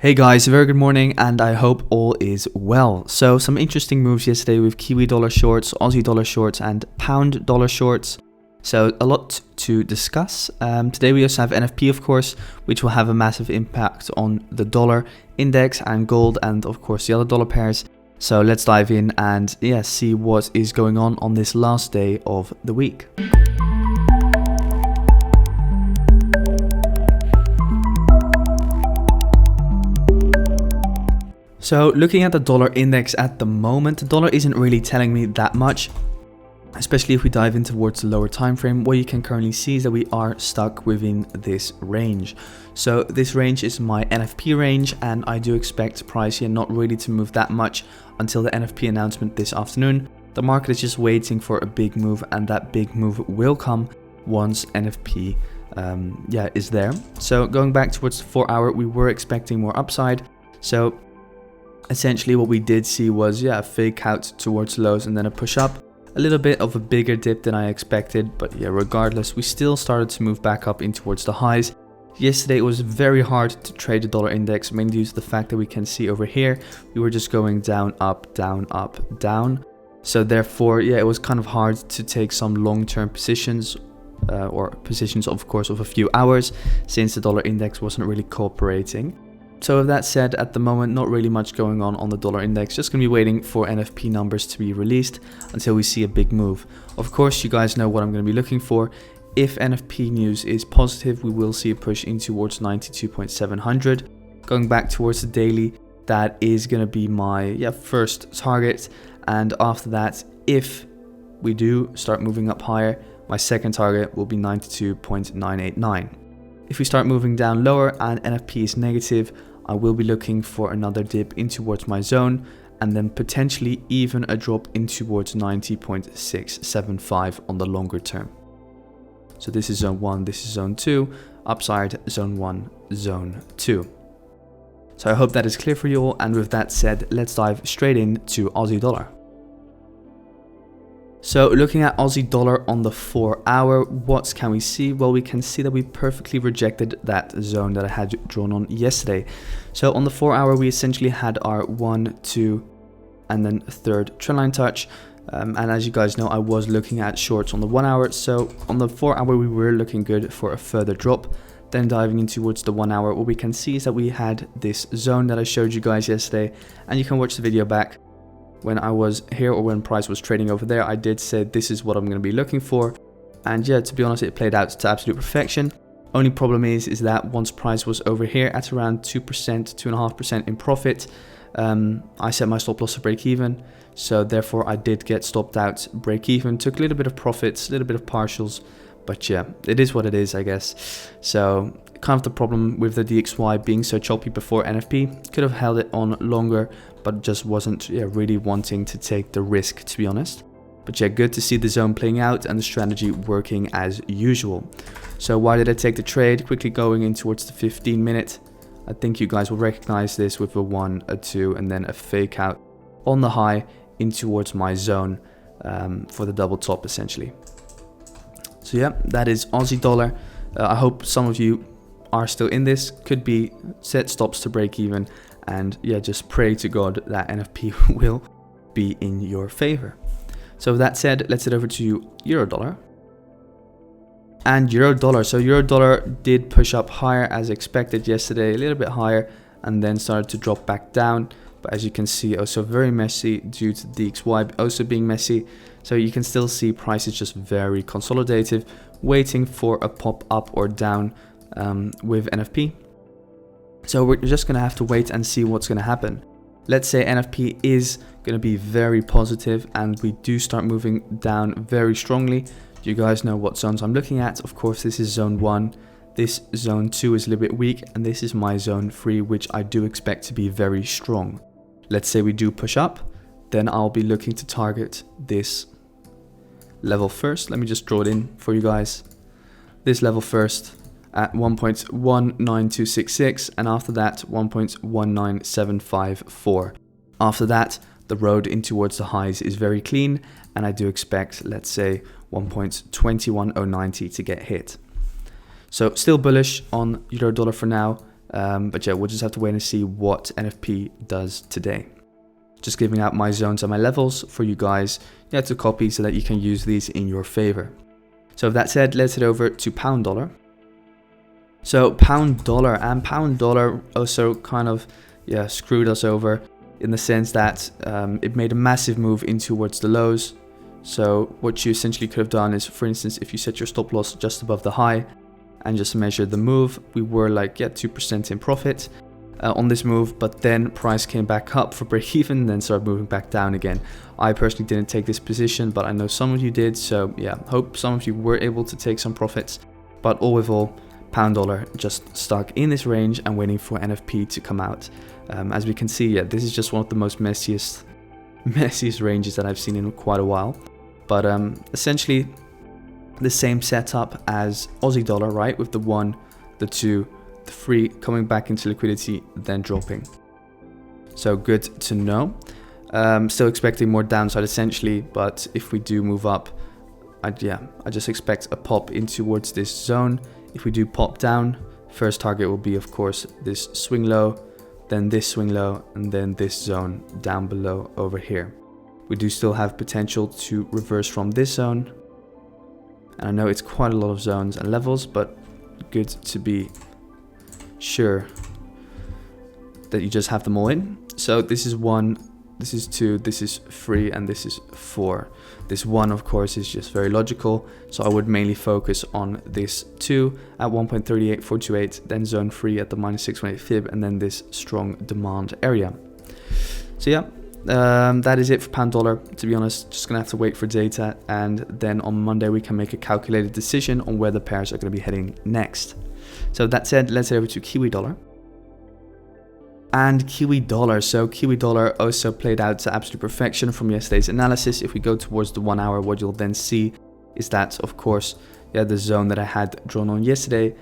Hey guys, a very good morning and I hope all is well. So some interesting moves yesterday with Kiwi dollar shorts, Aussie dollar shorts and pound dollar shorts. So a lot to discuss. Today we also have NFP of course, which will have a massive impact on the dollar index and gold and of course the other dollar pairs. So let's dive in and see what is going on this last day of the week. So looking at the dollar index at the moment, the dollar isn't really telling me that much, especially if we dive in towards the lower time frame. What you can currently see is that we are stuck within this range. So this range is my NFP range, and I do expect price here not really to move that much until the NFP announcement this afternoon. The market is just waiting for a big move, and that big move will come once NFP is there. So going back towards the 4 hour, we were expecting more upside. So essentially what we did see was a fake out towards lows and then a push up, a little bit of a bigger dip than I expected, but regardless we still started to move back up in towards the highs. Yesterday it was very hard to trade the dollar index, mainly due to the fact that we can see over here we were just going down, up, down, up, down. So therefore it was kind of hard to take some long-term positions or positions of course of a few hours, since the dollar index wasn't really cooperating. So with that said, at the moment, not really much going on the dollar index. Just going to be waiting for NFP numbers to be released until we see a big move. Of course, you guys know what I'm going to be looking for. If NFP news is positive, we will see a push in towards 92.700. Going back towards the daily, that is going to be my first target. And after that, if we do start moving up higher, my second target will be 92.989. If we start moving down lower and NFP is negative, I will be looking for another dip in towards my zone, and then potentially even a drop in towards 90.675 on the longer term. So this is zone 1, this is zone 2, upside zone 1, zone 2. So I hope that is clear for you all, and with that said, let's dive straight into Aussie dollar. So looking at Aussie dollar on the 4 hour, what can we see? Well, we can see that we perfectly rejected that zone that I had drawn on yesterday. So on the 4 hour, we essentially had our 1, 2, and then third trendline touch. And as you guys know, I was looking at shorts on the 1 hour. So on the 4 hour, we were looking good for a further drop. Then diving in towards the 1 hour, what we can see is that we had this zone that I showed you guys yesterday, and you can watch the video back. When I was here or when price was trading over there, I did say this is what I'm going to be looking for, and to be honest, it played out to absolute perfection. Only problem is that once price was over here at around 2%, 2.5% in profit, I set my stop loss to break even, so therefore I did get stopped out break even, took a little bit of profits, a little bit of partials, but it is what it is, I guess. So kind of the problem with the DXY being so choppy before NFP, could have held it on longer, but just wasn't really wanting to take the risk, to be honest. But good to see the zone playing out and the strategy working as usual. So why did I take the trade? Quickly going in towards the 15 minute. I think you guys will recognize this with a 1, a 2, and then a fake out on the high in towards my zone for the double top essentially. So that is Aussie dollar. I hope some of you are still in this. Could be set stops to break even, and just pray to God that NFP will be in your favor. So with that said, let's head over to euro dollar and euro dollar. So euro dollar did push up higher as expected yesterday, a little bit higher, and then started to drop back down. But as you can see, also very messy due to DXY also being messy. So you can still see price is just very consolidative, waiting for a pop up or down with NFP. So we're just going to have to wait and see what's going to happen. Let's say NFP is going to be very positive and we do start moving down very strongly. You guys know what zones I'm looking at. Of course, this is zone 1. This zone 2 is a little bit weak, and this is my zone 3, which I do expect to be very strong. Let's say we do push up, then I'll be looking to target this level first. Let me just draw it in for you guys. This level first at 1.19266, and after that 1.19754. After that, the road in towards the highs is very clean, and I do expect, let's say, 1.21090 to get hit. So still bullish on euro dollar for now. But yeah, we'll just have to wait and see what NFP does today. Just giving out my zones and my levels for you guys to copy so that you can use these in your favor. So with that said, let's head over to pound dollar. So pound dollar also kind of screwed us over in the sense that it made a massive move in towards the lows. So what you essentially could have done is, for instance, if you set your stop loss just above the high and just measure the move, we were like 2% in profit on this move, but then price came back up for break even and then started moving back down again. I personally didn't take this position, but I know some of you did, so yeah, hope some of you were able to take some profits. But all with all, pound dollar just stuck in this range and waiting for NFP to come out. As we can see, this is just one of the most messiest ranges that I've seen in quite a while. But essentially the same setup as Aussie dollar, right? With the 1, the 2, the 3 coming back into liquidity, then dropping. So good to know. Still expecting more downside essentially, but if we do move up, I just expect a pop in towards this zone. If we do pop down, first target will be, of course, this swing low, then this swing low, and then this zone down below over here. We do still have potential to reverse from this zone. And I know it's quite a lot of zones and levels, but good to be sure that you just have them all in. So this is 1, this is 2, this is 3, and this is 4. This 1, of course, is just very logical. So I would mainly focus on this 2 at 1.38428, then zone 3 at the -618 fib, and then this strong demand area. So yeah, that is it for pound dollar. To be honest, just gonna have to wait for data, and then on Monday we can make a calculated decision on where the pairs are going to be heading next. So that said, let's head over to Kiwi dollar. And Kiwi dollar, so Kiwi dollar also played out to absolute perfection from yesterday's analysis. If we go towards the 1 hour, what you'll then see is that, of course, the zone that I had drawn on yesterday,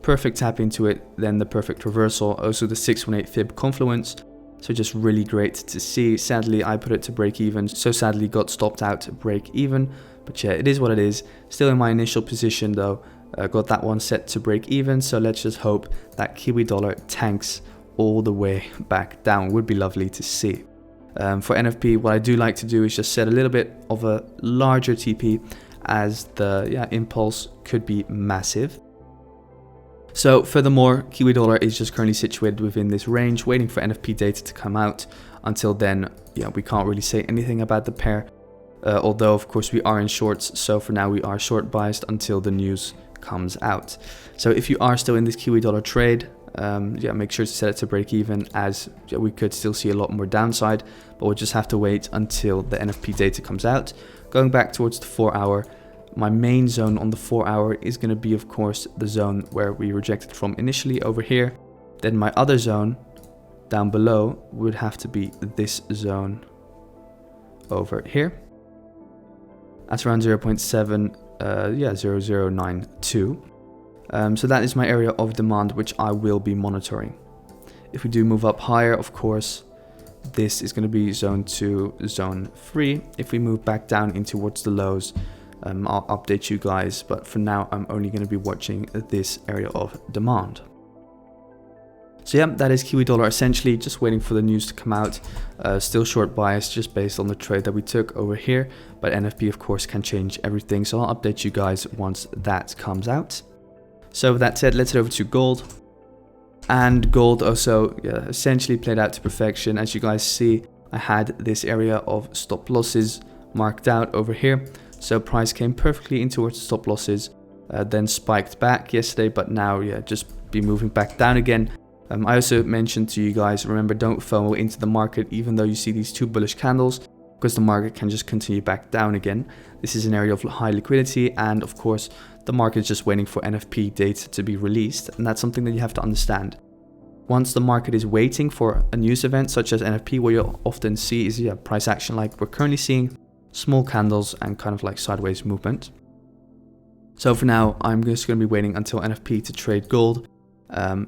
perfect tap into it, then the perfect reversal, also the 618 fib confluence. So just really great to see. Sadly, I put it to break even, so sadly got stopped out to break even. But yeah, it is what it is. Still in my initial position though, got that one set to break even. So let's just hope that Kiwi dollar tanks all the way back down. Would be lovely to see. For NFP, what I do like to do is just set a little bit of a larger TP, as the impulse could be massive. So furthermore, Kiwi dollar is just currently situated within this range, waiting for NFP data to come out. Until then, we can't really say anything about the pair, although of course we are in shorts. So for now we are short biased until the news comes out. So if you are still in this Kiwi dollar trade, make sure to set it to break even, as we could still see a lot more downside, but we'll just have to wait until the NFP data comes out. Going back towards the 4 hour, my main zone on the 4 hour is going to be, of course, the zone where we rejected from initially over here. Then my other zone down below would have to be this zone over here. That's around 0.0092. So that is my area of demand, which I will be monitoring. If we do move up higher, of course, this is going to be zone 2, zone 3. If we move back down in towards the lows, I'll update you guys, but for now I'm only going to be watching this area of demand. So yeah, that is Kiwi dollar essentially, just waiting for the news to come out. Still short bias just based on the trade that we took over here, but NFP of course can change everything, so I'll update you guys once that comes out. So with that said, let's head over to gold. And gold also essentially played out to perfection. As you guys see, I had this area of stop losses marked out over here. So price came perfectly in towards the stop losses, then spiked back yesterday, but now just be moving back down again. I also mentioned to you guys, remember, don't FOMO into the market even though you see these 2 bullish candles, because the market can just continue back down again. This is an area of high liquidity, and of course the market is just waiting for NFP data to be released, and that's something that you have to understand. Once the market is waiting for a news event such as NFP, what you'll often see is price action like we're currently seeing, small candles and kind of like sideways movement. So for now, I'm just going to be waiting until NFP to trade gold.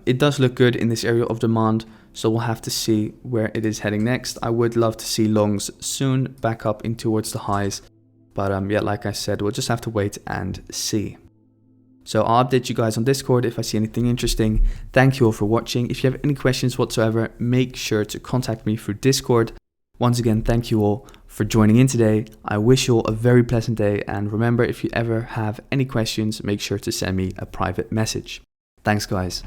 It does look good in this area of demand, so we'll have to see where it is heading next. I would love to see longs soon back up in towards the highs, but like I said, we'll just have to wait and see. So I'll update you guys on Discord if I see anything interesting. Thank you all for watching. If you have any questions whatsoever, make sure to contact me through Discord. Once again, thank you all for joining in today. I wish you all a very pleasant day, and remember, if you ever have any questions, make sure to send me a private message. Thanks guys.